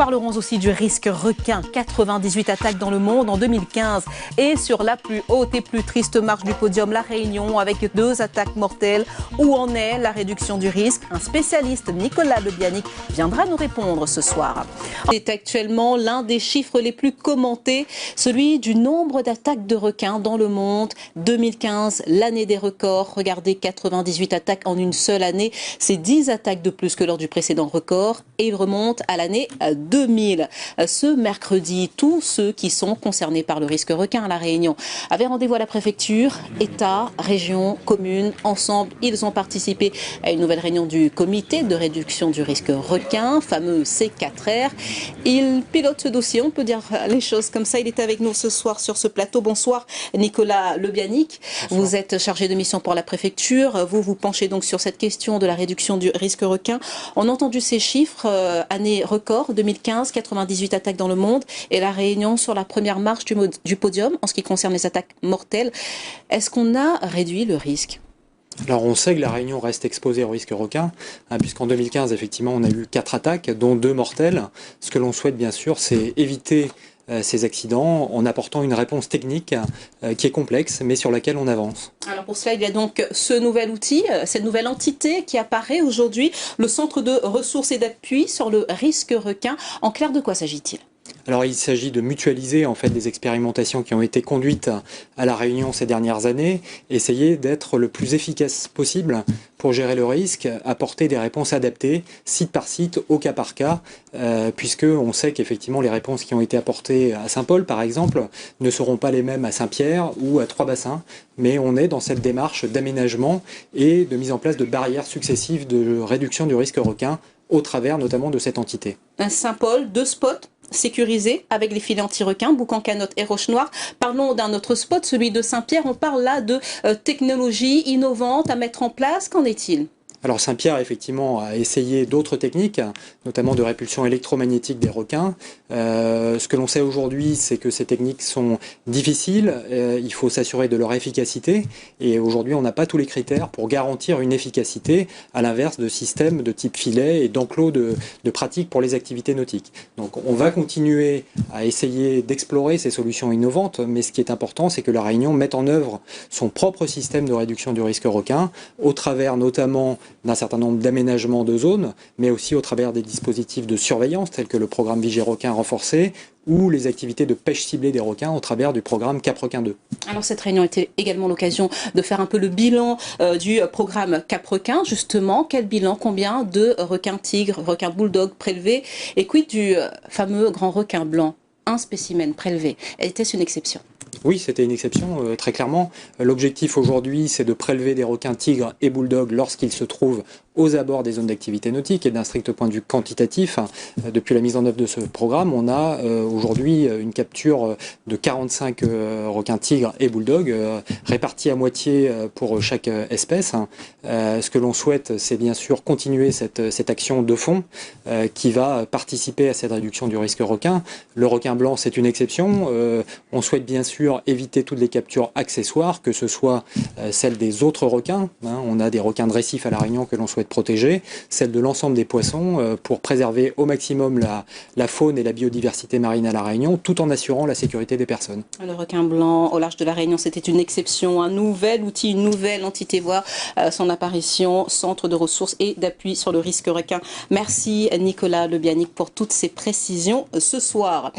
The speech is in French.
parlerons aussi du risque requin. 98 attaques dans le monde en 2015. Et sur la plus haute et plus triste marche du podium, la Réunion, avec 2 attaques mortelles. Où en est la réduction du risque? Un spécialiste, Nicolas Lebianic, viendra nous répondre ce soir. C'est actuellement l'un des chiffres les plus commentés, celui du nombre d'attaques de requins dans le monde. 2015, l'année des records. Regardez, 98 attaques en une seule année. C'est 10 attaques de plus que lors du précédent record. Et il remonte à l'année 2000. Ce mercredi, tous ceux qui sont concernés par le risque requin à La Réunion avaient rendez-vous à la préfecture, État, région, communes. Ensemble, ils ont participé à une nouvelle réunion du comité de réduction du risque requin, fameux C4R. Il pilote ce dossier, on peut dire les choses comme ça. Il est avec nous ce soir sur ce plateau. Bonsoir Nicolas Lebianic. Bonsoir. Vous êtes chargé de mission pour la préfecture. Vous vous penchez donc sur cette question de la réduction du risque requin. On a entendu ces chiffres, année record 2015, 98 attaques dans le monde et la Réunion sur la première marche du podium en ce qui concerne les attaques mortelles. Est-ce qu'on a réduit le risque ? Alors on sait que la Réunion reste exposée au risque requin, puisqu'en 2015, effectivement, on a eu 4 attaques, dont 2 mortelles. Ce que l'on souhaite, bien sûr, c'est éviter ces accidents en apportant une réponse technique qui est complexe, mais sur laquelle on avance. Alors pour cela, il y a donc ce nouvel outil, cette nouvelle entité qui apparaît aujourd'hui, le Centre de ressources et d'appui sur le risque requin. En clair, de quoi s'agit-il ? Alors il s'agit de mutualiser en fait des expérimentations qui ont été conduites à La Réunion ces dernières années, essayer d'être le plus efficace possible pour gérer le risque, apporter des réponses adaptées, site par site, au cas par cas, puisque on sait qu'effectivement les réponses qui ont été apportées à Saint-Paul par exemple ne seront pas les mêmes à Saint-Pierre ou à Trois-Bassins, mais on est dans cette démarche d'aménagement et de mise en place de barrières successives de réduction du risque requin au travers notamment de cette entité. Saint-Paul, 2 spots sécurisés avec les filets anti-requins, Boucan-Canotte et Roche-Noire. Parlons d'un autre spot, celui de Saint-Pierre. On parle là de technologies innovantes à mettre en place. Qu'en est-il ? Alors Saint-Pierre, effectivement, a essayé d'autres techniques, notamment de répulsion électromagnétique des requins. Ce que l'on sait aujourd'hui, c'est que ces techniques sont difficiles, il faut s'assurer de leur efficacité, et aujourd'hui on n'a pas tous les critères pour garantir une efficacité, à l'inverse de systèmes de type filet et d'enclos de pratique pour les activités nautiques. Donc on va continuer à essayer d'explorer ces solutions innovantes, mais ce qui est important, c'est que La Réunion mette en œuvre son propre système de réduction du risque requin, au travers notamment d'un certain nombre d'aménagements de zones, mais aussi au travers des dispositifs de surveillance tels que le programme Vigé-Requin renforcé ou les activités de pêche ciblée des requins au travers du programme Cap-Requin 2. Alors cette réunion était également l'occasion de faire un peu le bilan du programme Cap-Requin. Justement, quel bilan, combien de requins tigres, requins bulldog prélevés et quid du fameux grand requin blanc, un spécimen prélevé? Était-ce une exception ? Oui, c'était une exception, très clairement. L'objectif aujourd'hui, c'est de prélever des requins tigres et bulldogs lorsqu'ils se trouvent aux abords des zones d'activité nautique, et d'un strict point de vue quantitatif, depuis la mise en œuvre de ce programme, on a aujourd'hui une capture de 45 requins tigres et bulldogs, répartis à moitié pour chaque espèce. Ce que l'on souhaite, c'est bien sûr continuer cette action de fond qui va participer à cette réduction du risque requin. Le requin blanc, c'est une exception. On souhaite bien sûr éviter toutes les captures accessoires, que ce soit celles des autres requins. On a des requins de récif à La Réunion que l'on souhaite protéger, celle de l'ensemble des poissons pour préserver au maximum la faune et la biodiversité marine à La Réunion, tout en assurant la sécurité des personnes. Le requin blanc au large de La Réunion, c'était une exception, un nouvel outil, une nouvelle entité, voire son apparition, centre de ressources et d'appui sur le risque requin. Merci Nicolas Lebianic pour toutes ces précisions ce soir.